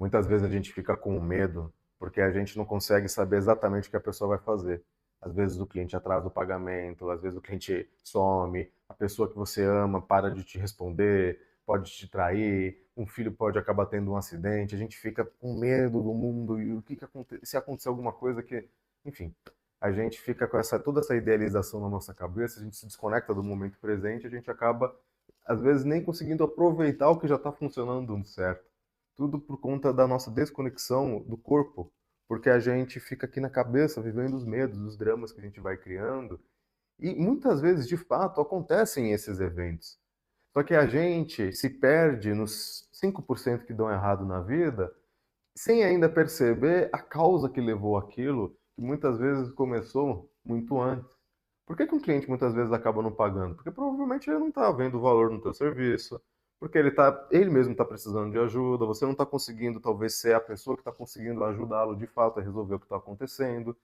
Muitas vezes a gente fica com medo porque a gente não consegue saber exatamente o que a pessoa vai fazer. Às vezes o cliente atrasa o pagamento, às vezes o cliente some, a pessoa que você ama para de te responder, pode te trair, um filho pode acabar tendo um acidente, a gente fica com medo do mundo e o que que se acontecer alguma coisa que, enfim, a gente fica com toda essa idealização na nossa cabeça, a gente se desconecta do momento presente, a gente acaba às vezes nem conseguindo aproveitar o que já está funcionando certo. Tudo por conta da nossa desconexão do corpo, porque a gente fica aqui na cabeça vivendo os medos, os dramas que a gente vai criando. E muitas vezes, de fato, acontecem esses eventos. Só que a gente se perde nos 5% que dão errado na vida, sem ainda perceber a causa que levou aquilo, que muitas vezes começou muito antes. Por que que um cliente muitas vezes acaba não pagando? Porque provavelmente ele não está vendo valor no teu serviço, porque ele mesmo está precisando de ajuda, você não está conseguindo talvez ser a pessoa que está conseguindo ajudá-lo de fato a resolver o que está acontecendo.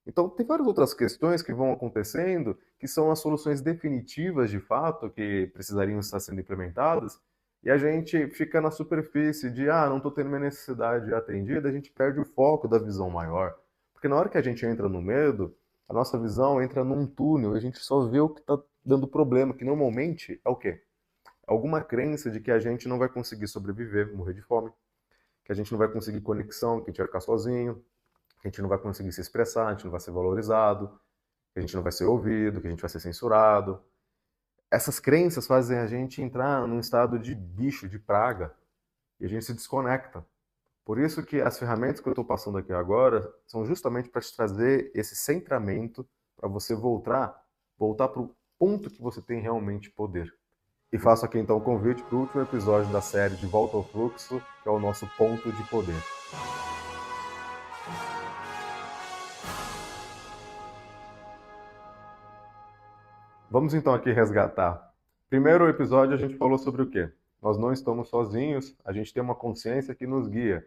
Então tem várias outras questões que vão acontecendo que são as soluções definitivas de fato que precisariam estar sendo implementadas e a gente fica na superfície de não estou tendo minha necessidade atendida, a gente perde o foco da visão maior. Porque na hora que a gente entra no medo, a nossa visão entra num túnel e a gente só vê o que está dando problema, que normalmente é o quê? Alguma crença de que a gente não vai conseguir sobreviver, morrer de fome, que a gente não vai conseguir conexão, que a gente vai ficar sozinho, que a gente não vai conseguir se expressar, a gente não vai ser valorizado, que a gente não vai ser ouvido, que a gente vai ser censurado. Essas crenças fazem a gente entrar num estado de bicho, de praga, e a gente se desconecta. Por isso que as ferramentas que eu estou passando aqui agora são justamente para te trazer esse centramento, para você voltar para o ponto que você tem realmente poder. E faço aqui então o convite para o último episódio da série De Volta ao Fluxo, que é o nosso ponto de poder. Vamos então aqui resgatar. Primeiro episódio a gente falou sobre o quê? Nós não estamos sozinhos, a gente tem uma consciência que nos guia.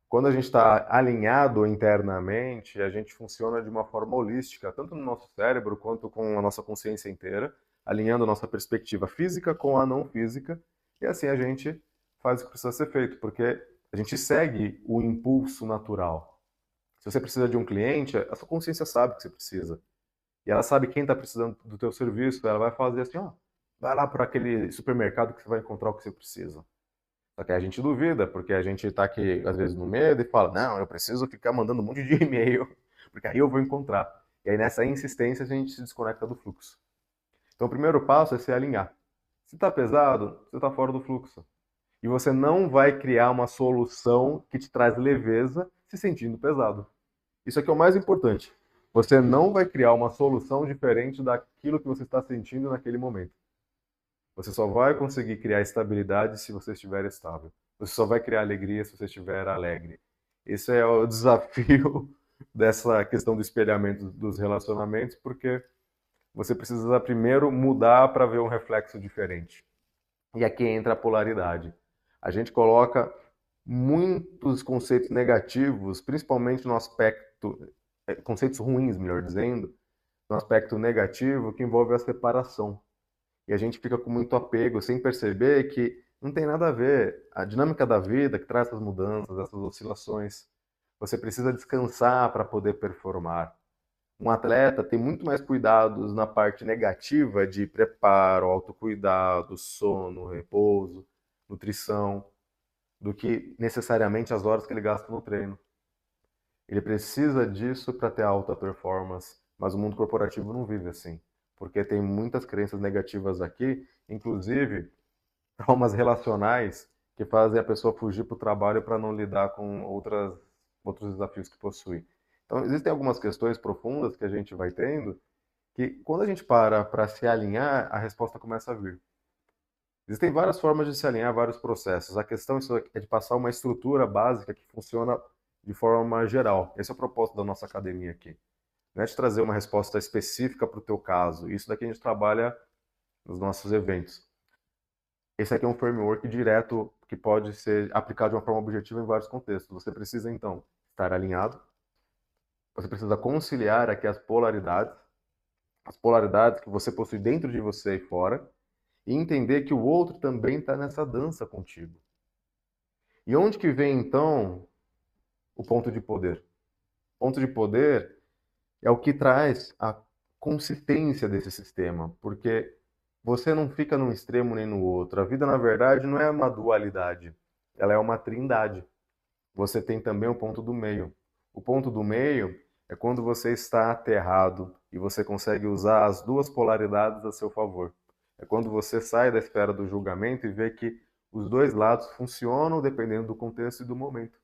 Quando a gente está alinhado internamente, a gente funciona de uma forma holística, tanto no nosso cérebro quanto com a nossa consciência inteira, alinhando a nossa perspectiva física com a não física, e assim a gente faz o que precisa ser feito, porque a gente segue o impulso natural. Se você precisa de um cliente, a sua consciência sabe que você precisa. E ela sabe quem está precisando do teu serviço, ela vai fazer assim, vai lá para aquele supermercado que você vai encontrar o que você precisa. Só que a gente duvida, porque a gente está aqui, às vezes, no medo e fala, não, eu preciso ficar mandando um monte de e-mail, porque aí eu vou encontrar. E aí, nessa insistência, a gente se desconecta do fluxo. Então, o primeiro passo é se alinhar. Se está pesado, você está fora do fluxo. E você não vai criar uma solução que te traz leveza se sentindo pesado. Isso aqui é o mais importante. Você não vai criar uma solução diferente daquilo que você está sentindo naquele momento. Você só vai conseguir criar estabilidade se você estiver estável. Você só vai criar alegria se você estiver alegre. Esse é o desafio dessa questão do espelhamento dos relacionamentos, porque você precisa primeiro mudar para ver um reflexo diferente. E aqui entra a polaridade. A gente coloca muitos conceitos negativos, principalmente no aspecto, conceitos ruins, melhor dizendo, no aspecto negativo que envolve a separação. E a gente fica com muito apego, sem perceber que não tem nada a ver. A dinâmica da vida que traz essas mudanças, essas oscilações. Você precisa descansar para poder performar. Um atleta tem muito mais cuidados na parte negativa de preparo, autocuidado, sono, repouso, nutrição, do que necessariamente as horas que ele gasta no treino. Ele precisa disso para ter alta performance, mas o mundo corporativo não vive assim, porque tem muitas crenças negativas aqui, inclusive traumas relacionais que fazem a pessoa fugir para o trabalho para não lidar com outros desafios que possui. Então, existem algumas questões profundas que a gente vai tendo que, quando a gente para se alinhar, a resposta começa a vir. Existem várias formas de se alinhar, vários processos. A questão é de passar uma estrutura básica que funciona de forma geral. Esse é o propósito da nossa academia aqui. Não é de trazer uma resposta específica para o teu caso. Isso daqui a gente trabalha nos nossos eventos. Esse aqui é um framework direto que pode ser aplicado de uma forma objetiva em vários contextos. Você precisa, então, estar alinhado. Você precisa conciliar aqui as polaridades que você possui dentro de você e fora, e entender que o outro também está nessa dança contigo. E onde que vem, então, o ponto de poder? O ponto de poder é o que traz a consistência desse sistema, porque você não fica num extremo nem no outro. A vida, na verdade, não é uma dualidade, ela é uma trindade. Você tem também o ponto do meio. O ponto do meio é quando você está aterrado e você consegue usar as duas polaridades a seu favor. É quando você sai da esfera do julgamento e vê que os dois lados funcionam dependendo do contexto e do momento.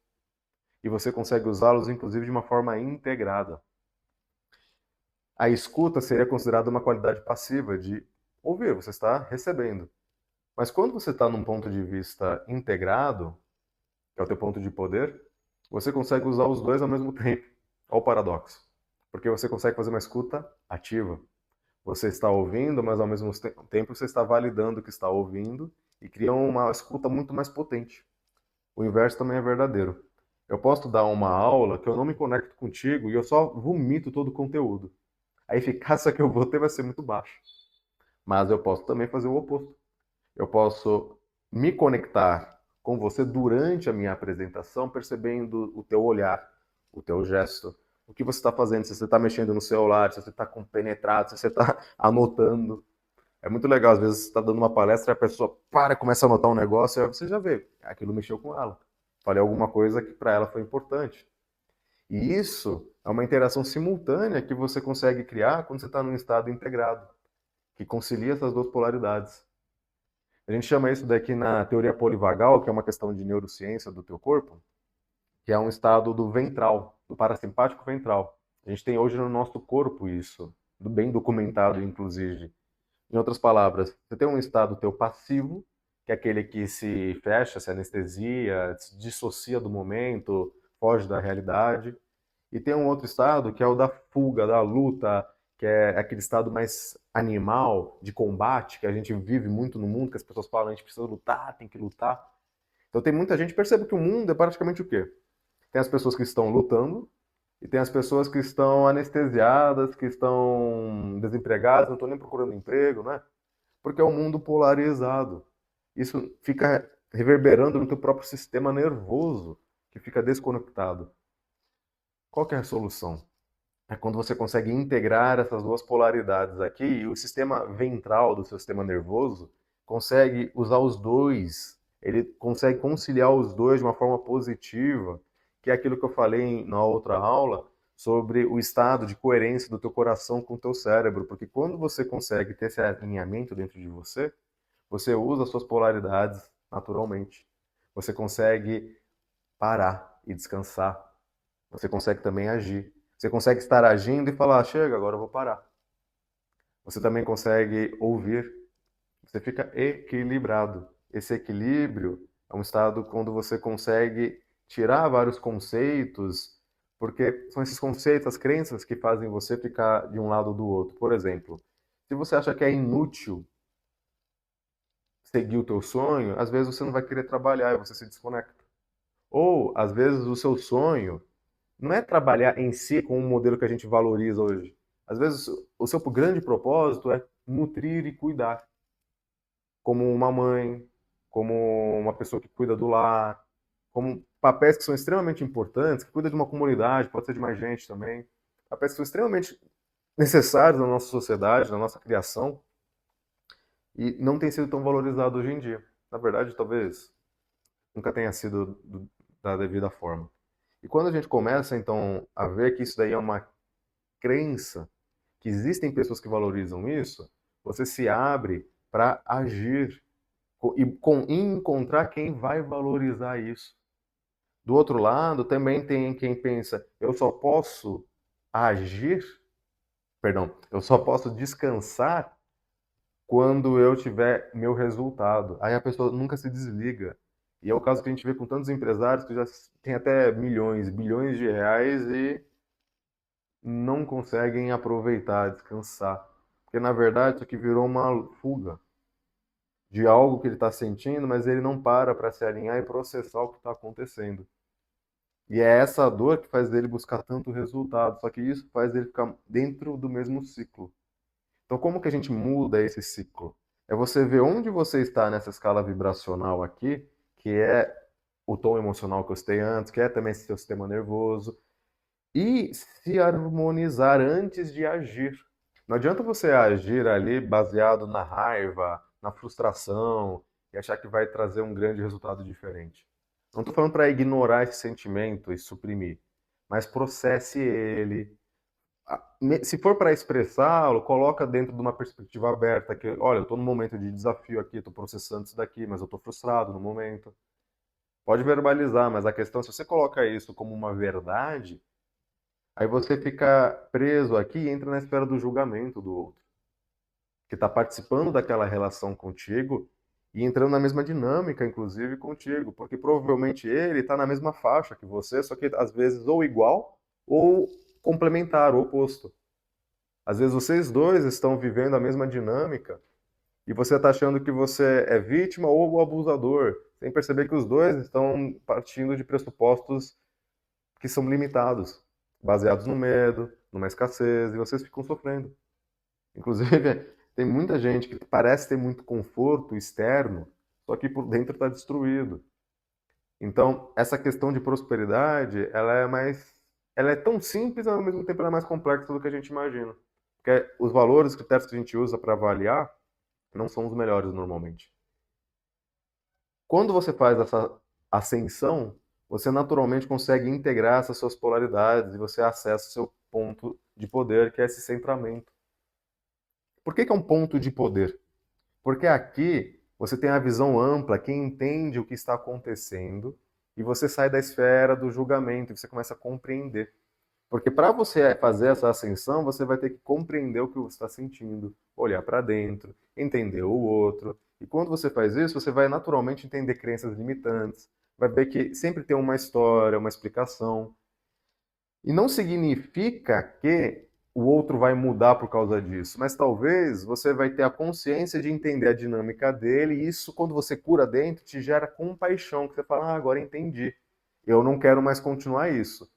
E você consegue usá-los, inclusive, de uma forma integrada. A escuta seria considerada uma qualidade passiva de ouvir, você está recebendo. Mas quando você está num ponto de vista integrado, que é o teu ponto de poder, você consegue usar os dois ao mesmo tempo. Olha o paradoxo. Porque você consegue fazer uma escuta ativa. Você está ouvindo, mas ao mesmo tempo você está validando o que está ouvindo e cria uma escuta muito mais potente. O inverso também é verdadeiro. Eu posso dar uma aula que eu não me conecto contigo e eu só vomito todo o conteúdo. A eficácia que eu vou ter vai ser muito baixa. Mas eu posso também fazer o oposto. Eu posso me conectar com você durante a minha apresentação, percebendo o teu olhar, o teu gesto, o que você está fazendo, se você está mexendo no celular, se você está compenetrado, se você está anotando. É muito legal, às vezes você está dando uma palestra e a pessoa para e começa a anotar um negócio, e você já vê, aquilo mexeu com ela. Falei alguma coisa que para ela foi importante. E isso é uma interação simultânea que você consegue criar quando você está num estado integrado, que concilia essas duas polaridades. A gente chama isso daqui na teoria polivagal, que é uma questão de neurociência do teu corpo, que é um estado do ventral, do parasimpático ventral. A gente tem hoje no nosso corpo isso, bem documentado, inclusive. Em outras palavras, você tem um estado teu passivo, que é aquele que se fecha, se anestesia, se dissocia do momento, foge da realidade. E tem um outro estado que é o da fuga, da luta, que é aquele estado mais animal, de combate, que a gente vive muito no mundo, que as pessoas falam, a gente precisa lutar, tem que lutar. Então tem muita gente, percebe que o mundo é praticamente o quê? Tem as pessoas que estão lutando e tem as pessoas que estão anestesiadas, que estão desempregadas, não estão nem procurando emprego, né? Porque é um mundo polarizado. Isso fica reverberando no teu próprio sistema nervoso, que fica desconectado. Qual que é a solução? É quando você consegue integrar essas duas polaridades aqui e o sistema ventral do seu sistema nervoso consegue usar os dois, ele consegue conciliar os dois de uma forma positiva, que é aquilo que eu falei na outra aula sobre o estado de coerência do teu coração com o teu cérebro, porque quando você consegue ter esse alinhamento dentro de você, você usa as suas polaridades naturalmente. Você consegue parar e descansar. Você consegue também agir. Você consegue estar agindo e falar: chega, agora eu vou parar. Você também consegue ouvir. Você fica equilibrado. Esse equilíbrio é um estado quando você consegue tirar vários conceitos, porque são esses conceitos, as crenças que fazem você ficar de um lado ou do outro. Por exemplo, se você acha que é inútil seguir o teu sonho, às vezes você não vai querer trabalhar e você se desconecta. Ou, às vezes, o seu sonho não é trabalhar em si com um modelo que a gente valoriza hoje. Às vezes, o seu grande propósito é nutrir e cuidar, como uma mãe, como uma pessoa que cuida do lar, como papéis que são extremamente importantes, que cuida de uma comunidade, pode ser de mais gente também, papéis que são extremamente necessários na nossa sociedade, na nossa criação, e não tem sido tão valorizado hoje em dia. Na verdade, talvez nunca tenha sido da devida forma. E quando a gente começa, então, a ver que isso daí é uma crença, que existem pessoas que valorizam isso, você se abre para agir e encontrar quem vai valorizar isso. Do outro lado, também tem quem pensa, eu só posso agir, perdão, eu só posso descansar quando eu tiver meu resultado. Aí a pessoa nunca se desliga. E é o caso que a gente vê com tantos empresários que já têm até milhões, bilhões de reais e não conseguem aproveitar, descansar. Porque na verdade isso aqui virou uma fuga de algo que ele está sentindo, mas ele não para se alinhar e processar o que está acontecendo. E é essa dor que faz dele buscar tanto resultado, só que isso faz ele ficar dentro do mesmo ciclo. Então, como que a gente muda esse ciclo? É você ver onde você está nessa escala vibracional aqui, que é o tom emocional que eu citei antes, que é também esse seu sistema nervoso, e se harmonizar antes de agir. Não adianta você agir ali baseado na raiva, na frustração, e achar que vai trazer um grande resultado diferente. Não estou falando para ignorar esse sentimento e suprimir, mas processe ele. Se for para expressá-lo, coloca dentro de uma perspectiva aberta, que, olha, eu estou num momento de desafio aqui, estou processando isso daqui, mas eu estou frustrado no momento. Pode verbalizar, mas a questão, se você coloca isso como uma verdade, aí você fica preso aqui e entra na esfera do julgamento do outro, que está participando daquela relação contigo e entrando na mesma dinâmica, inclusive, contigo, porque provavelmente ele está na mesma faixa que você, só que às vezes ou igual ou complementar, ou oposto. Às vezes vocês dois estão vivendo a mesma dinâmica e você está achando que você é vítima ou o abusador, sem perceber que os dois estão partindo de pressupostos que são limitados, baseados no medo, numa escassez, e vocês ficam sofrendo. Inclusive, tem muita gente que parece ter muito conforto externo, só que por dentro está destruído. Então, essa questão de prosperidade, ela é tão simples, ao mesmo tempo ela é mais complexa do que a gente imagina. Porque os valores, os critérios que a gente usa para avaliar, não são os melhores normalmente. Quando você faz essa ascensão, você naturalmente consegue integrar essas suas polaridades e você acessa o seu ponto de poder, que é esse centramento. Por que é um ponto de poder? Porque aqui você tem a visão ampla, quem entende o que está acontecendo, e você sai da esfera do julgamento, e você começa a compreender. Porque para você fazer essa ascensão, você vai ter que compreender o que você está sentindo, olhar para dentro, entender o outro. E quando você faz isso, você vai naturalmente entender crenças limitantes, vai ver que sempre tem uma história, uma explicação. E não significa que o outro vai mudar por causa disso, mas talvez você vai ter a consciência de entender a dinâmica dele, e isso, quando você cura dentro, te gera compaixão, que você fala, ah, agora entendi. Eu não quero mais continuar isso.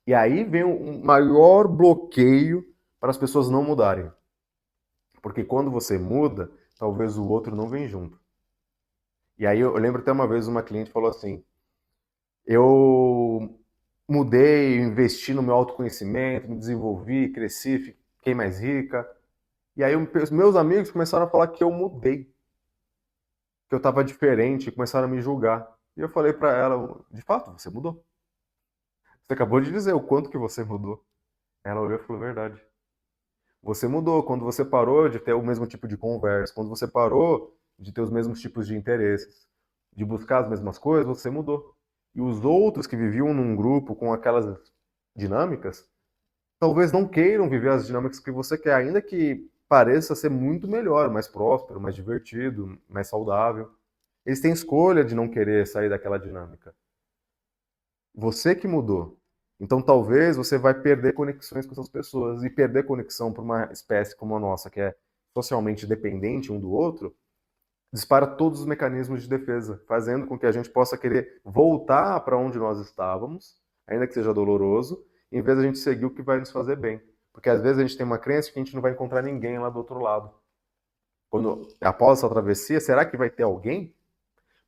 E aí vem um maior bloqueio para as pessoas não mudarem. Porque quando você muda, talvez o outro não vem junto. E aí eu lembro até uma vez uma cliente falou assim: eu mudei, investi no meu autoconhecimento, me desenvolvi, cresci, fiquei mais rica. E aí os meus amigos começaram a falar que eu mudei, que eu estava diferente, começaram a me julgar. E eu falei para ela, de fato, você mudou. Você acabou de dizer o quanto que você mudou. Ela olhou e falou, verdade. Você mudou quando você parou de ter o mesmo tipo de conversa, quando você parou de ter os mesmos tipos de interesses, de buscar as mesmas coisas, você mudou. E os outros que viviam num grupo com aquelas dinâmicas, talvez não queiram viver as dinâmicas que você quer, ainda que pareça ser muito melhor, mais próspero, mais divertido, mais saudável. Eles têm escolha de não querer sair daquela dinâmica. Você que mudou. Então talvez você vai perder conexões com essas pessoas e perder conexão para uma espécie como a nossa, que é socialmente dependente um do outro, dispara todos os mecanismos de defesa, fazendo com que a gente possa querer voltar para onde nós estávamos, ainda que seja doloroso, em vez de a gente seguir o que vai nos fazer bem. Porque às vezes a gente tem uma crença que a gente não vai encontrar ninguém lá do outro lado. Quando após essa travessia, será que vai ter alguém?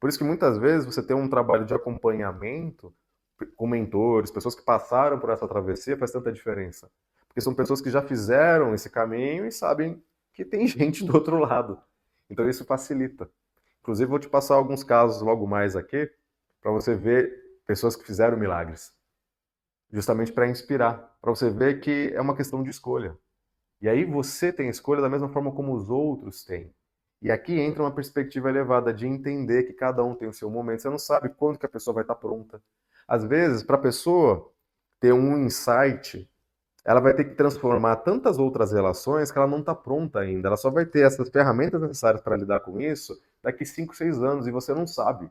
Por isso que muitas vezes você tem um trabalho de acompanhamento com mentores, pessoas que passaram por essa travessia, faz tanta diferença. Porque são pessoas que já fizeram esse caminho e sabem que tem gente do outro lado. Então isso facilita. Inclusive, vou te passar alguns casos logo mais aqui, para você ver pessoas que fizeram milagres. Justamente para inspirar, para você ver que é uma questão de escolha. E aí você tem escolha da mesma forma como os outros têm. E aqui entra uma perspectiva elevada de entender que cada um tem o seu momento. Você não sabe quando que a pessoa vai estar pronta. Às vezes, para a pessoa ter um insight, ela vai ter que transformar tantas outras relações que ela não está pronta ainda. Ela só vai ter essas ferramentas necessárias para lidar com isso daqui 5, 6 anos e você não sabe.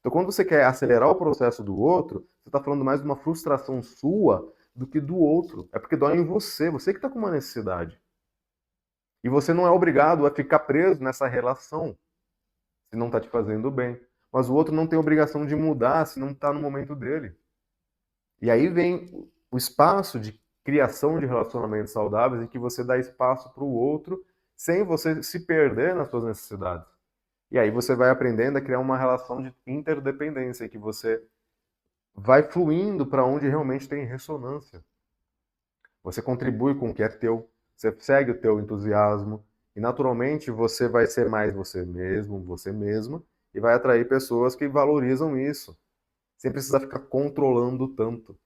Então, quando você quer acelerar o processo do outro, você está falando mais de uma frustração sua do que do outro. É porque dói em você, você que está com uma necessidade. E você não é obrigado a ficar preso nessa relação se não está te fazendo bem. Mas o outro não tem obrigação de mudar se não está no momento dele. E aí vem o espaço de criação de relacionamentos saudáveis em que você dá espaço para o outro sem você se perder nas suas necessidades. E aí você vai aprendendo a criar uma relação de interdependência, que você vai fluindo para onde realmente tem ressonância. Você contribui com o que é teu, você segue o teu entusiasmo, e naturalmente você vai ser mais você mesmo, você mesma, e vai atrair pessoas que valorizam isso, sem precisar ficar controlando tanto. O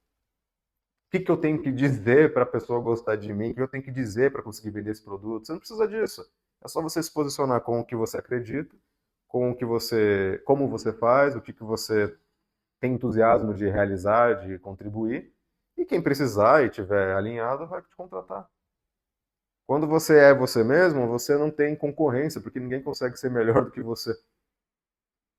que eu tenho que dizer para a pessoa gostar de mim? O que eu tenho que dizer para conseguir vender esse produto? Você não precisa disso. É só você se posicionar com o que você acredita, com o que você, como você faz, o que você tem entusiasmo de realizar, de contribuir, e quem precisar e tiver alinhado vai te contratar. Quando você é você mesmo, você não tem concorrência, porque ninguém consegue ser melhor do que você.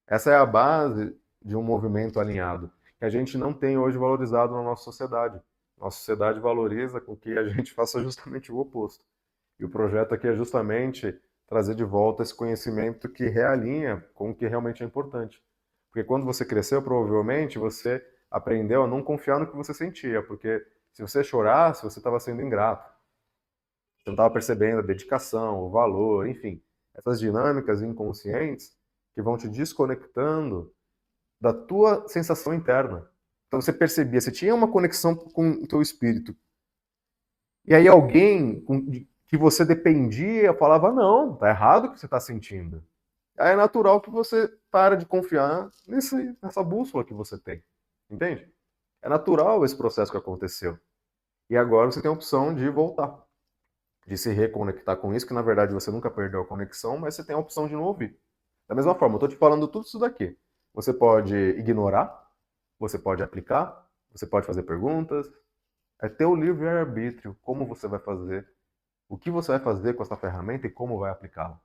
Essa é a base de um movimento alinhado, que a gente não tem hoje valorizado na nossa sociedade. Nossa sociedade valoriza com que a gente faça justamente o oposto. E o projeto aqui é justamente trazer de volta esse conhecimento que realinha com o que realmente é importante. Porque quando você cresceu, provavelmente você aprendeu a não confiar no que você sentia, porque se você chorasse, você estava sendo ingrato. Você não estava percebendo a dedicação, o valor, enfim, essas dinâmicas inconscientes que vão te desconectando da tua sensação interna. Então você percebia, você tinha uma conexão com o teu espírito. E aí alguém que você dependia falava, não, tá errado o que você está sentindo. Aí é natural que você para de confiar nessa bússola que você tem. Entende? É natural esse processo que aconteceu. E agora você tem a opção de voltar, de se reconectar com isso, que na verdade você nunca perdeu a conexão, mas você tem a opção de não ouvir. Da mesma forma, eu estou te falando tudo isso daqui. Você pode ignorar, você pode aplicar, você pode fazer perguntas. É teu livre-arbítrio como você vai fazer, o que você vai fazer com essa ferramenta e como vai aplicá-la.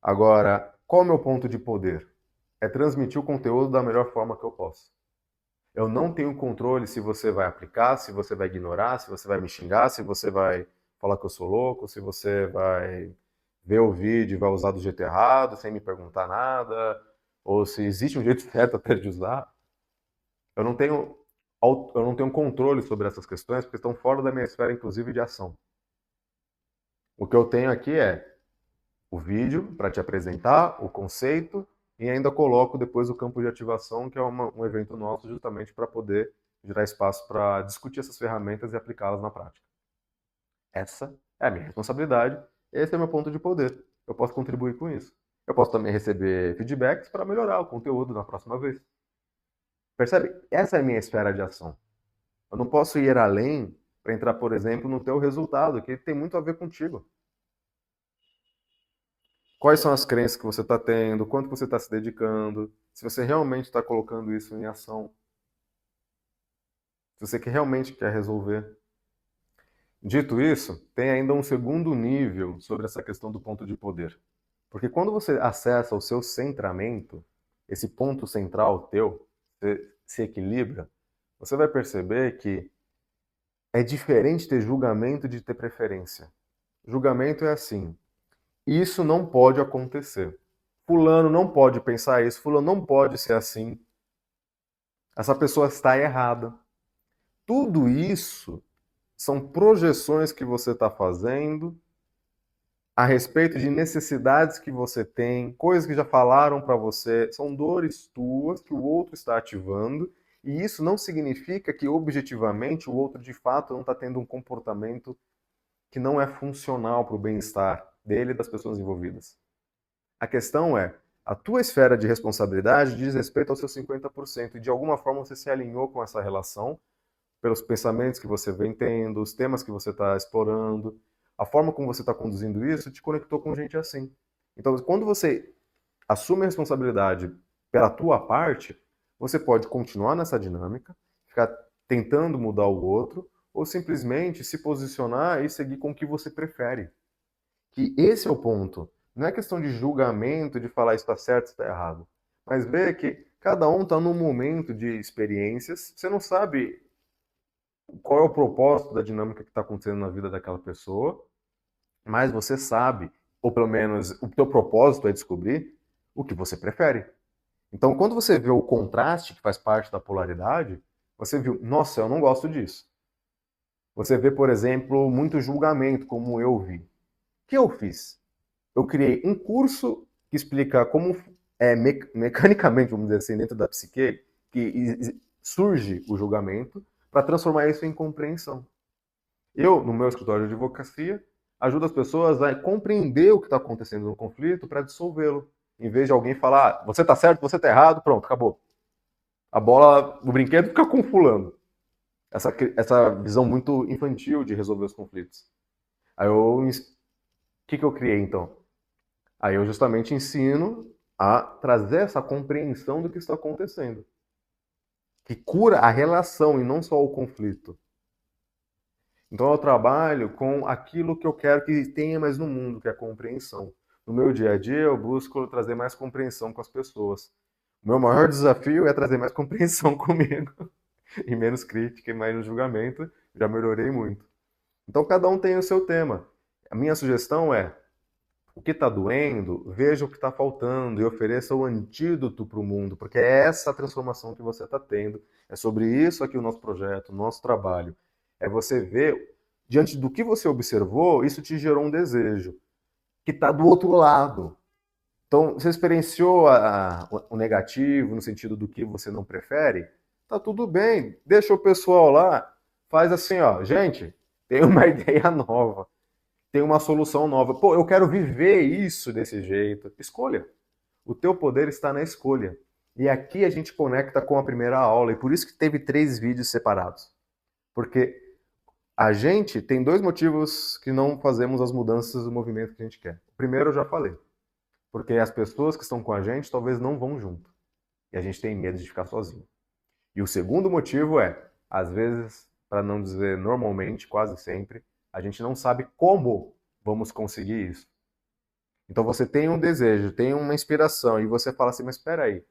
Agora, qual é o meu ponto de poder? É transmitir o conteúdo da melhor forma que eu posso. Eu não tenho controle se você vai aplicar, se você vai ignorar, se você vai me xingar, se você vai falar que eu sou louco, se você vai ver o vídeo e vai usar do jeito errado, sem me perguntar nada, ou se existe um jeito certo até de usar. Eu não tenho, eu não tenho controle sobre essas questões porque estão fora da minha esfera, inclusive, de ação. O que eu tenho aqui é o vídeo para te apresentar, o conceito, e ainda coloco depois o campo de ativação, que é um evento nosso justamente para poder gerar espaço para discutir essas ferramentas e aplicá-las na prática. Essa é a minha responsabilidade, esse é o meu ponto de poder. Eu posso contribuir com isso. Eu posso também receber feedbacks para melhorar o conteúdo na próxima vez. Percebe? Essa é a minha esfera de ação. Eu não posso ir além para entrar, por exemplo, no teu resultado, que tem muito a ver contigo. Quais são as crenças que você está tendo, quanto você está se dedicando, se você realmente está colocando isso em ação, se você realmente quer resolver. Dito isso, tem ainda um segundo nível sobre essa questão do ponto de poder. Porque quando você acessa o seu centramento, esse ponto central teu, você se equilibra, você vai perceber que é diferente ter julgamento de ter preferência. Julgamento é assim: isso não pode acontecer. Fulano não pode pensar isso, fulano não pode ser assim. Essa pessoa está errada. Tudo isso são projeções que você está fazendo a respeito de necessidades que você tem, coisas que já falaram para você, são dores tuas que o outro está ativando, e isso não significa que objetivamente o outro de fato não está tendo um comportamento que não é funcional para o bem-estar dele e das pessoas envolvidas. A questão é, a tua esfera de responsabilidade diz respeito aos seus 50%, e de alguma forma você se alinhou com essa relação, pelos pensamentos que você vem tendo, os temas que você está explorando, a forma como você está conduzindo isso te conectou com gente assim. Então, quando você assume a responsabilidade pela tua parte, você pode continuar nessa dinâmica, ficar tentando mudar o outro, ou simplesmente se posicionar e seguir com o que você prefere. Que esse é o ponto. Não é questão de julgamento, de falar isso está certo, isso está errado. Mas ver que cada um está num momento de experiências, você não sabe qual é o propósito da dinâmica que está acontecendo na vida daquela pessoa, mas você sabe, ou pelo menos o teu propósito é descobrir o que você prefere. Então, quando você vê o contraste que faz parte da polaridade, você viu, nossa, eu não gosto disso. Você vê, por exemplo, muito julgamento, como eu vi. O que eu fiz? Eu criei um curso que explica como mecanicamente, vamos dizer assim, dentro da psique, que surge o julgamento para transformar isso em compreensão. Eu, no meu escritório de advocacia, ajudo as pessoas a compreender o que está acontecendo no conflito para dissolvê-lo. Em vez de alguém falar, ah, você está certo, você está errado, pronto, acabou. A bola, o brinquedo fica com fulano. Essa visão muito infantil de resolver os conflitos. Aí o que eu criei então? Aí eu justamente ensino a trazer essa compreensão do que está acontecendo. Que cura a relação e não só o conflito. Então eu trabalho com aquilo que eu quero que tenha mais no mundo, que é a compreensão. No meu dia a dia eu busco trazer mais compreensão com as pessoas. O meu maior desafio é trazer mais compreensão comigo. E menos crítica e mais julgamento. Já melhorei muito. Então cada um tem o seu tema. A minha sugestão é, o que está doendo, veja o que está faltando e ofereça o antídoto para o mundo, porque é essa transformação que você está tendo. É sobre isso aqui o nosso projeto, o nosso trabalho. É você ver, diante do que você observou, isso te gerou um desejo, que está do outro lado. Então, você experienciou o negativo, no sentido do que você não prefere? Tá tudo bem, deixa o pessoal lá, faz assim, ó, gente, tem uma ideia nova, tem uma solução nova. Pô, eu quero viver isso desse jeito. Escolha. O teu poder está na escolha. E aqui a gente conecta com a primeira aula, e por isso que teve 3 vídeos separados. Porque a gente tem 2 motivos que não fazemos as mudanças do movimento que a gente quer. O primeiro eu já falei. Porque as pessoas que estão com a gente talvez não vão junto. E a gente tem medo de ficar sozinho. E o segundo motivo é, às vezes, para não dizer normalmente, quase sempre, a gente não sabe como vamos conseguir isso. Então você tem um desejo, tem uma inspiração, e você fala assim, mas espera aí,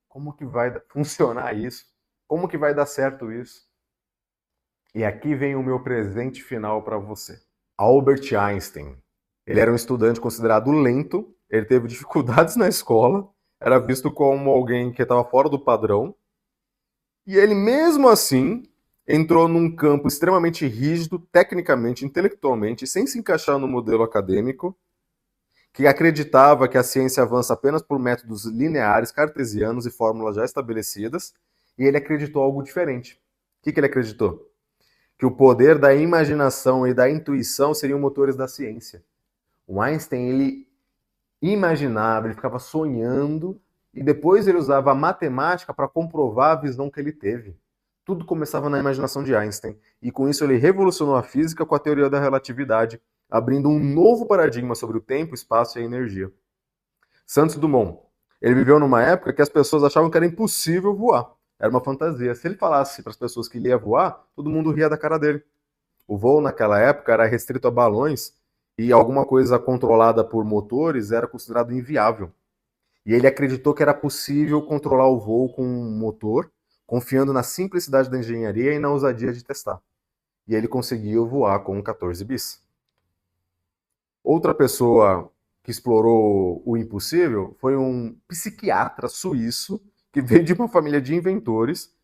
como que vai funcionar isso? Como que vai dar certo isso? E aqui vem o meu presente final para você. Albert Einstein. Ele era um estudante considerado lento, ele teve dificuldades na escola, era visto como alguém que estava fora do padrão, e ele mesmo assim entrou num campo extremamente rígido, tecnicamente, intelectualmente, sem se encaixar no modelo acadêmico, que acreditava que a ciência avança apenas por métodos lineares, cartesianos e fórmulas já estabelecidas, e ele acreditou algo diferente. O que ele acreditou? Que o poder da imaginação e da intuição seriam motores da ciência. O Einstein, ele imaginava, ele ficava sonhando, e depois ele usava a matemática para comprovar a visão que ele teve. Tudo começava na imaginação de Einstein, e com isso ele revolucionou a física com a teoria da relatividade, abrindo um novo paradigma sobre o tempo, espaço e a energia. Santos Dumont. Ele viveu numa época que as pessoas achavam que era impossível voar. Era uma fantasia. Se ele falasse para as pessoas que ele ia voar, todo mundo ria da cara dele. O voo naquela época era restrito a balões e alguma coisa controlada por motores era considerado inviável. E ele acreditou que era possível controlar o voo com um motor, confiando na simplicidade da engenharia e na ousadia de testar. E ele conseguiu voar com um 14 bis. Outra pessoa que explorou o impossível foi um psiquiatra suíço que veio de uma família de inventores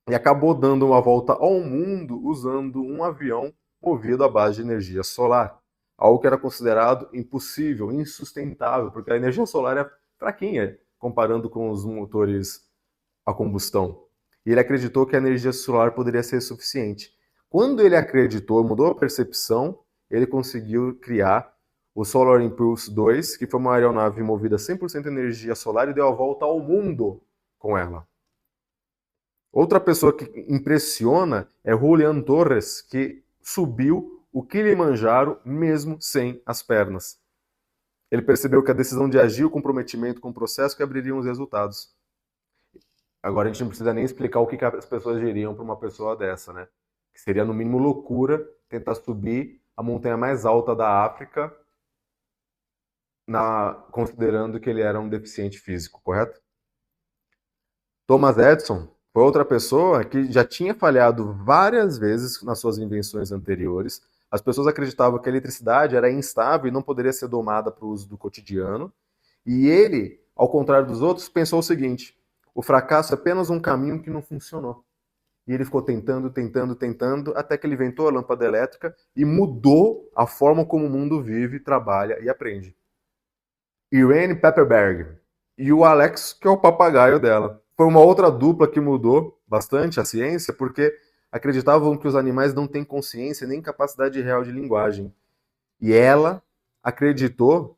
e acabou dando uma volta ao mundo usando um avião movido à base de energia solar. Algo que era considerado impossível, insustentável, porque a energia solar é fraquinha comparando com os motores a combustão. E ele acreditou que a energia solar poderia ser suficiente. Quando ele acreditou, mudou a percepção, ele conseguiu criar o Solar Impulse 2, que foi uma aeronave movida 100% energia solar e deu a volta ao mundo com ela. Outra pessoa que impressiona é Julián Torres, que subiu o Kilimanjaro mesmo sem as pernas. Ele percebeu que a decisão de agir, o comprometimento com o processo que abririam os resultados. Agora a gente não precisa nem explicar o que as pessoas diriam para uma pessoa dessa, né? Que seria no mínimo loucura tentar subir a montanha mais alta da África, considerando que ele era um deficiente físico, correto? Thomas Edison foi outra pessoa que já tinha falhado várias vezes nas suas invenções anteriores. As pessoas acreditavam que a eletricidade era instável e não poderia ser domada para o uso do cotidiano. E ele, ao contrário dos outros, pensou o seguinte: o fracasso é apenas um caminho que não funcionou. E ele ficou tentando, tentando, tentando, até que ele inventou a lâmpada elétrica e mudou a forma como o mundo vive, trabalha e aprende. Irene Pepperberg e o Alex, que é o papagaio dela. Foi uma outra dupla que mudou bastante a ciência, porque acreditavam que os animais não têm consciência nem capacidade real de linguagem. E ela acreditou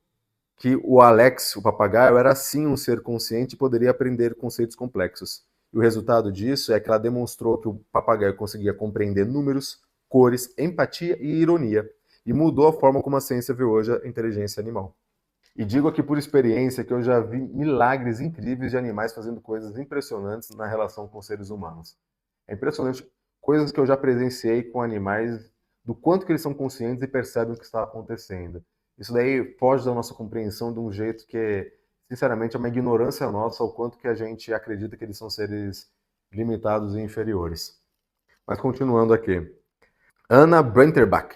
que o Alex, o papagaio, era sim um ser consciente e poderia aprender conceitos complexos. E o resultado disso é que ela demonstrou que o papagaio conseguia compreender números, cores, empatia e ironia. E mudou a forma como a ciência vê hoje a inteligência animal. E digo aqui por experiência que eu já vi milagres incríveis de animais fazendo coisas impressionantes na relação com seres humanos. É impressionante coisas que eu já presenciei com animais, do quanto que eles são conscientes e percebem o que está acontecendo. Isso daí foge da nossa compreensão de um jeito que, sinceramente, é uma ignorância nossa ao quanto que a gente acredita que eles são seres limitados e inferiores. Mas continuando aqui. Anna Brenterbach.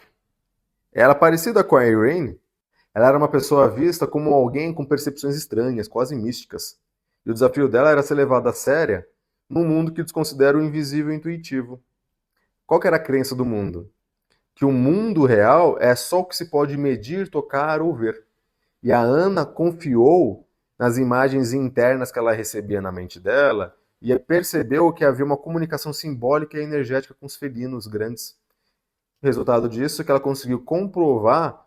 Ela, parecida com a Irene, ela era uma pessoa vista como alguém com percepções estranhas, quase místicas. E o desafio dela era ser levada a séria num mundo que desconsidera o invisível e intuitivo. Qual que era a crença do mundo? Que o mundo real é só o que se pode medir, tocar ou ver. E a Ana confiou nas imagens internas que ela recebia na mente dela e percebeu que havia uma comunicação simbólica e energética com os felinos grandes. O resultado disso é que ela conseguiu comprovar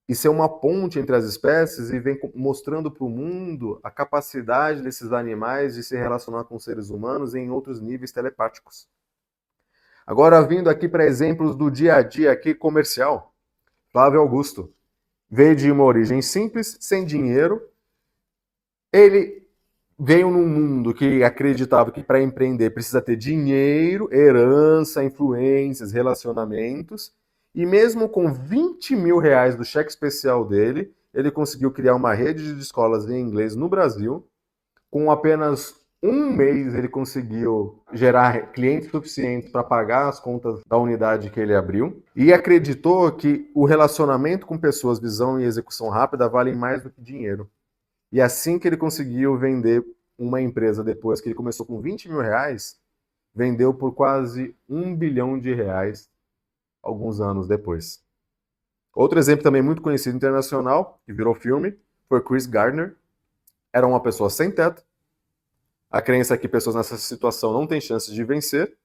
e ser uma ponte entre as espécies e vem mostrando para o mundo a capacidade desses animais de se relacionar com seres humanos em outros níveis telepáticos. Agora, vindo aqui para exemplos do dia a dia aqui comercial, Flávio Augusto veio de uma origem simples, sem dinheiro. Ele veio num mundo que acreditava que para empreender precisa ter dinheiro, herança, influências, relacionamentos. E mesmo com 20 mil reais do cheque especial dele, ele conseguiu criar uma rede de escolas em inglês no Brasil. Com apenas um mês, ele conseguiu gerar clientes suficientes para pagar as contas da unidade que ele abriu. E acreditou que o relacionamento com pessoas, visão e execução rápida valem mais do que dinheiro. E assim que ele conseguiu vender uma empresa depois que ele começou com 20 mil reais, vendeu por quase 1 bilhão de reais alguns anos depois. Outro exemplo também muito conhecido internacional, que virou filme, foi Chris Gardner. Era uma pessoa sem teto. A crença é que pessoas nessa situação não têm chances de vencer,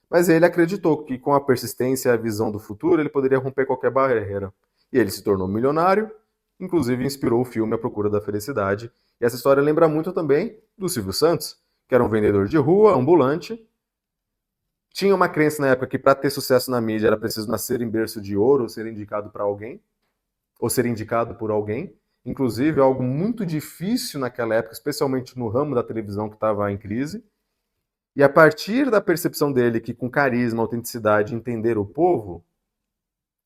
mas ele acreditou que com a persistência e a visão do futuro ele poderia romper qualquer barreira. E ele se tornou milionário, inclusive inspirou o filme A Procura da Felicidade. E essa história lembra muito também do Silvio Santos, que era um vendedor de rua, ambulante. Tinha uma crença na época que para ter sucesso na mídia era preciso nascer em berço de ouro, ou ser indicado para alguém, ou ser indicado por alguém. Inclusive, algo muito difícil naquela época, especialmente no ramo da televisão que estava em crise. E a partir da percepção dele que com carisma, autenticidade, entender o povo,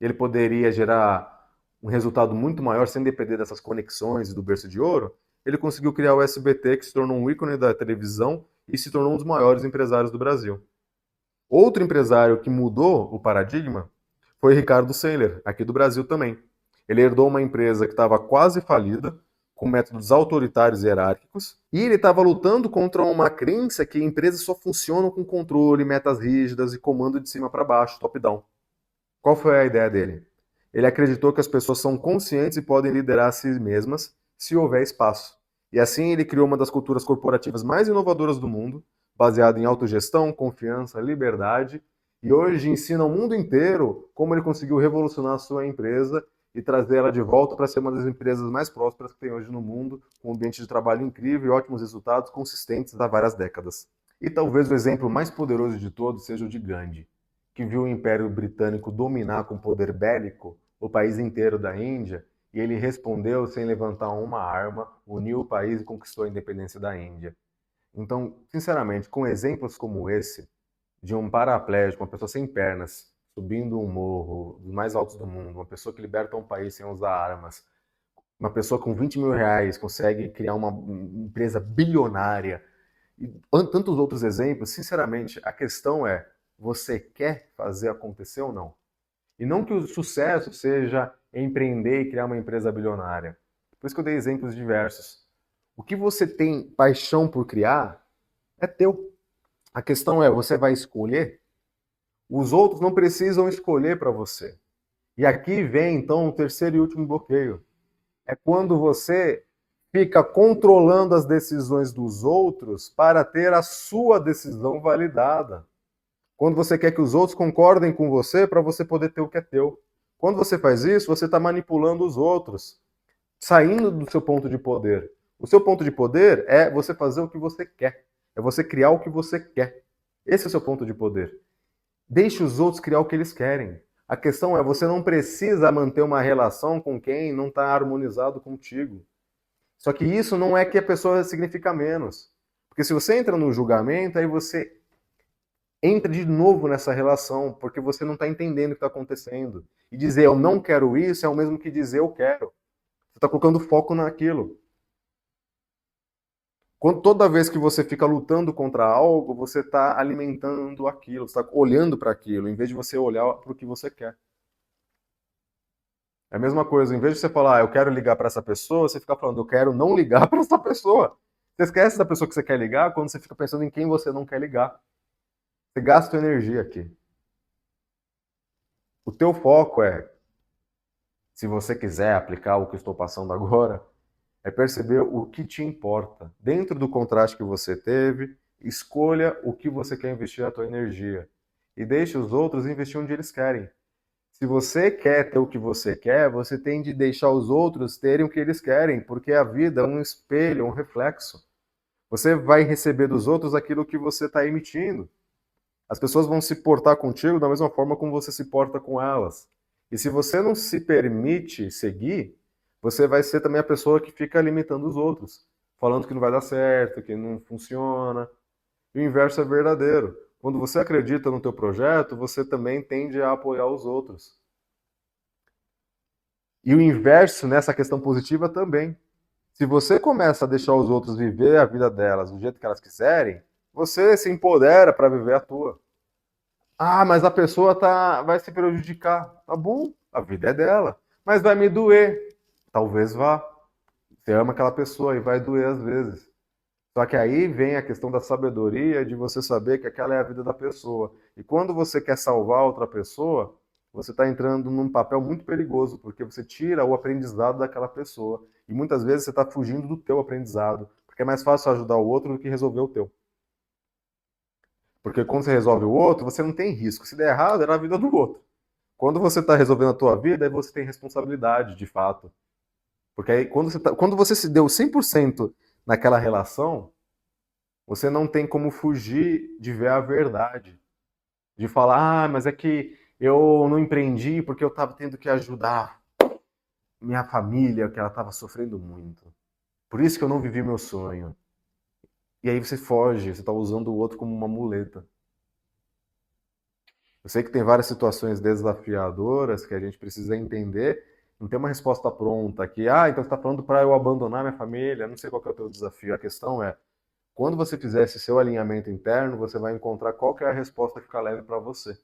ele poderia gerar um resultado muito maior sem depender dessas conexões do berço de ouro, ele conseguiu criar o SBT, que se tornou um ícone da televisão e se tornou um dos maiores empresários do Brasil. Outro empresário que mudou o paradigma foi Ricardo Seiler, aqui do Brasil também. Ele herdou uma empresa que estava quase falida, com métodos autoritários e hierárquicos, e ele estava lutando contra uma crença que empresas só funcionam com controle, metas rígidas e comando de cima para baixo, top-down. Qual foi a ideia dele? Ele acreditou que as pessoas são conscientes e podem liderar a si mesmas se houver espaço. E assim ele criou uma das culturas corporativas mais inovadoras do mundo, baseada em autogestão, confiança, liberdade, e hoje ensina ao mundo inteiro como ele conseguiu revolucionar a sua empresa e trazer ela de volta para ser uma das empresas mais prósperas que tem hoje no mundo, com um ambiente de trabalho incrível e ótimos resultados consistentes há várias décadas. E talvez o exemplo mais poderoso de todos seja o de Gandhi, que viu o Império Britânico dominar com poder bélico o país inteiro da Índia, e ele respondeu sem levantar uma arma, uniu o país e conquistou a independência da Índia. Então, sinceramente, com exemplos como esse, de um paraplégico, uma pessoa sem pernas, subindo um morro dos mais altos do mundo, uma pessoa que liberta um país sem usar armas, uma pessoa com 20 mil reais consegue criar uma empresa bilionária, e tantos outros exemplos, sinceramente, a questão é, você quer fazer acontecer ou não? E não que o sucesso seja empreender e criar uma empresa bilionária. Por isso que eu dei exemplos diversos. O que você tem paixão por criar é teu. A questão é, você vai escolher? Os outros não precisam escolher para você. E aqui vem, então, o terceiro e último bloqueio. É quando você fica controlando as decisões dos outros para ter a sua decisão validada. Quando você quer que os outros concordem com você para você poder ter o que é teu. Quando você faz isso, você está manipulando os outros, saindo do seu ponto de poder. O seu ponto de poder é você fazer o que você quer. É você criar o que você quer. Esse é o seu ponto de poder. Deixe os outros criar o que eles querem. A questão é, você não precisa manter uma relação com quem não está harmonizado contigo. Só que isso não é que a pessoa significa menos. Porque se você entra no julgamento, aí você entra de novo nessa relação, porque você não está entendendo o que está acontecendo. E dizer eu não quero isso é o mesmo que dizer eu quero. Você está colocando foco naquilo. Toda vez que você fica lutando contra algo, você está alimentando aquilo, você está olhando para aquilo, em vez de você olhar para o que você quer. É a mesma coisa, em vez de você falar, eu quero ligar para essa pessoa, você fica falando, eu quero não ligar para essa pessoa. Você esquece da pessoa que você quer ligar quando você fica pensando em quem você não quer ligar. Você gasta sua energia aqui. O teu foco é, se você quiser aplicar o que eu estou passando agora, é perceber o que te importa. Dentro do contraste que você teve, escolha o que você quer investir a tua energia. E deixe os outros investir onde eles querem. Se você quer ter o que você quer, você tem de deixar os outros terem o que eles querem, porque a vida é um espelho, um reflexo. Você vai receber dos outros aquilo que você está emitindo. As pessoas vão se portar contigo da mesma forma como você se porta com elas. E se você não se permite seguir, você vai ser também a pessoa que fica limitando os outros, falando que não vai dar certo, que não funciona. E o inverso é verdadeiro. Quando você acredita no teu projeto, você também tende a apoiar os outros. E o inverso nessa questão positiva também. Se você começa a deixar os outros viver a vida delas do jeito que elas quiserem, você se empodera para viver a tua. Ah, mas a pessoa vai se prejudicar. Tá bom, a vida é dela. Mas vai me doer. Talvez vá. Você ama aquela pessoa e vai doer às vezes. Só que aí vem a questão da sabedoria de você saber que aquela é a vida da pessoa. E quando você quer salvar outra pessoa, você está entrando num papel muito perigoso, porque você tira o aprendizado daquela pessoa. E muitas vezes você está fugindo do teu aprendizado, porque é mais fácil ajudar o outro do que resolver o teu. Porque quando você resolve o outro, você não tem risco. Se der errado, é na vida do outro. Quando você está resolvendo a tua vida, aí você tem responsabilidade, de fato. Porque aí, quando você se deu 100% naquela relação, você não tem como fugir de ver a verdade. De falar, ah, mas é que eu não empreendi porque eu estava tendo que ajudar minha família, que ela estava sofrendo muito. Por isso que eu não vivi meu sonho. E aí você foge, você está usando o outro como uma muleta. Eu sei que tem várias situações desafiadoras que a gente precisa entender. Não tem uma resposta pronta que, ah, então você está falando para eu abandonar minha família, não sei qual que é o teu desafio. A questão é, quando você fizer esse seu alinhamento interno, você vai encontrar qual que é a resposta que fica leve para você.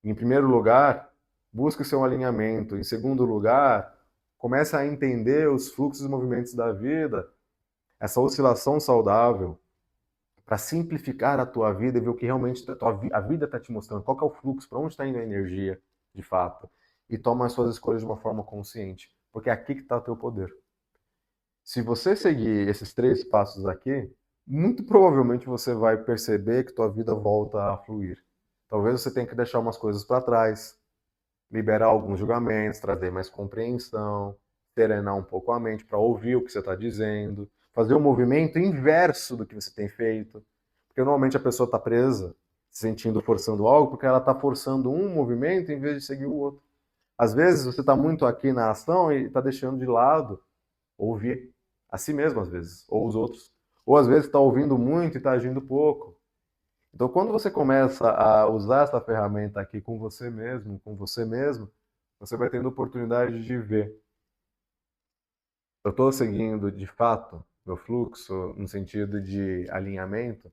Em primeiro lugar, busque o seu alinhamento. Em segundo lugar, comece a entender os fluxos e movimentos da vida, essa oscilação saudável, para simplificar a tua vida e ver o que realmente a vida está te mostrando, qual que é o fluxo, para onde está indo a energia, de fato. E toma as suas escolhas de uma forma consciente, porque é aqui que está o teu poder. Se você seguir esses 3 passos aqui, muito provavelmente você vai perceber que tua vida volta a fluir. Talvez você tenha que deixar umas coisas para trás, liberar alguns julgamentos, trazer mais compreensão, serenar um pouco a mente para ouvir o que você está dizendo, fazer o movimento inverso do que você tem feito. Porque normalmente a pessoa está presa, se sentindo forçando algo, porque ela está forçando um movimento em vez de seguir o outro. Às vezes você está muito aqui na ação e está deixando de lado ouvir a si mesmo, às vezes, ou os outros. Ou às vezes está ouvindo muito e está agindo pouco. Então, quando você começa a usar essa ferramenta aqui com você mesmo, você vai tendo oportunidade de ver. Eu estou seguindo, de fato, meu fluxo no sentido de alinhamento?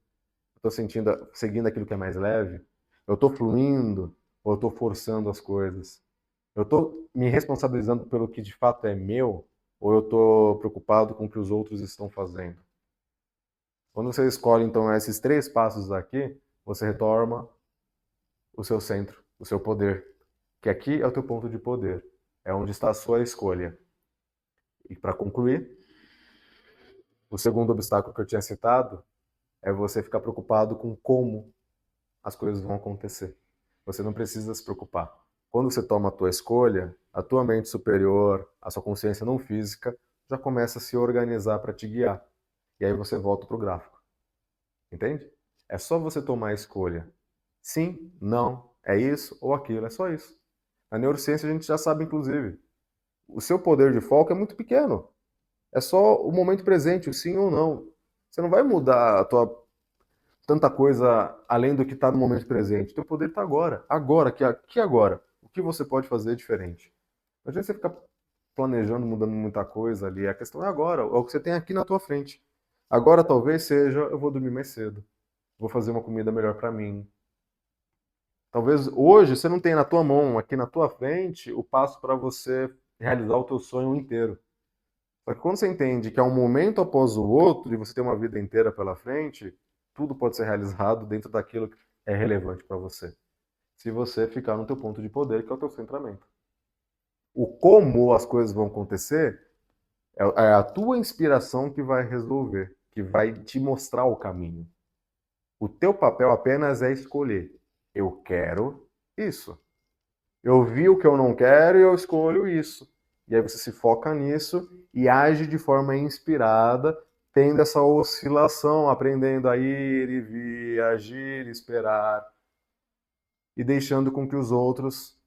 Eu estou seguindo aquilo que é mais leve? Eu estou fluindo ou eu estou forçando as coisas? Eu estou me responsabilizando pelo que de fato é meu ou eu estou preocupado com o que os outros estão fazendo? Quando você escolhe, então, esses 3 passos aqui, você retorna o seu centro, o seu poder. Que aqui é o teu ponto de poder. É onde está a sua escolha. E para concluir, O segundo obstáculo que eu tinha citado é você ficar preocupado com como as coisas vão acontecer. Você não precisa se preocupar. Quando você toma a tua escolha, a tua mente superior, a sua consciência não física, já começa a se organizar para te guiar. E aí você volta para o gráfico. Entende? É só você tomar a escolha. Sim, não, é isso ou aquilo, é só isso. Na neurociência a gente já sabe, inclusive, o seu poder de foco é muito pequeno. É só o momento presente, o sim ou não. Você não vai mudar a tua tanta coisa além do que está no momento presente. O teu poder está agora. Agora, aqui agora. O que você pode fazer diferente? Não adianta você ficar planejando, mudando muita coisa ali. A questão é agora, é o que você tem aqui na tua frente. Agora talvez seja, eu vou dormir mais cedo. Vou fazer uma comida melhor para mim. Talvez hoje você não tenha na tua mão, aqui na tua frente, o passo para você realizar o teu sonho inteiro. Só que quando você entende que é um momento após o outro e você tem uma vida inteira pela frente, tudo pode ser realizado dentro daquilo que é relevante para você. Se você ficar no teu ponto de poder, que é o teu centramento. O como as coisas vão acontecer é a tua inspiração que vai resolver, que vai te mostrar o caminho. O teu papel apenas é escolher. Eu quero isso. Eu vi o que eu não quero e eu escolho isso. E aí você se foca nisso e age de forma inspirada, tendo essa oscilação, aprendendo a ir e vir, agir, esperar e deixando com que os outros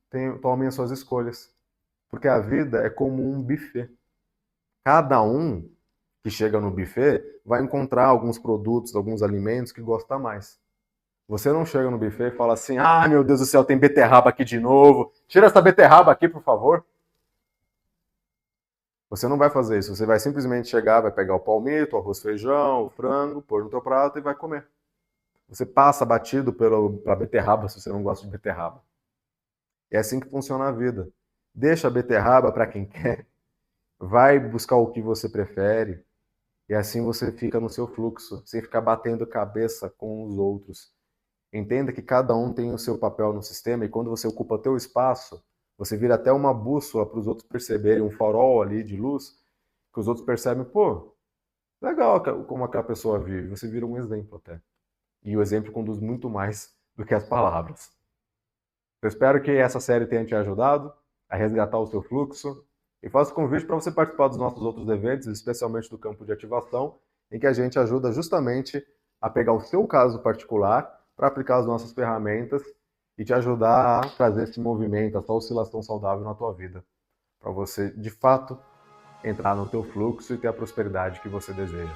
tomem as suas escolhas. Porque a vida é como um buffet. Cada um que chega no buffet vai encontrar alguns produtos, alguns alimentos que gosta mais. Você não chega no buffet e fala assim: ah, meu Deus do céu, tem beterraba aqui de novo. Tira essa beterraba aqui, por favor. Você não vai fazer isso. Você vai simplesmente chegar, vai pegar o palmito, o arroz, feijão, o frango, pôr no teu prato e vai comer. Você passa batido pela beterraba se você não gosta de beterraba. É assim que funciona a vida. Deixa a beterraba para quem quer. Vai buscar o que você prefere. E assim você fica no seu fluxo, sem ficar batendo cabeça com os outros. Entenda que cada um tem o seu papel no sistema e quando você ocupa o teu espaço, você vira até uma bússola para os outros perceberem, um farol ali de luz, que os outros percebem, pô, legal como aquela pessoa vive. Você vira um exemplo até. E o exemplo conduz muito mais do que as palavras. Eu espero que essa série tenha te ajudado a resgatar o seu fluxo e faço convite para você participar dos nossos outros eventos, especialmente do campo de ativação, em que a gente ajuda justamente a pegar o seu caso particular para aplicar as nossas ferramentas e te ajudar a trazer esse movimento, essa oscilação saudável na tua vida, para você, de fato, entrar no teu fluxo e ter a prosperidade que você deseja.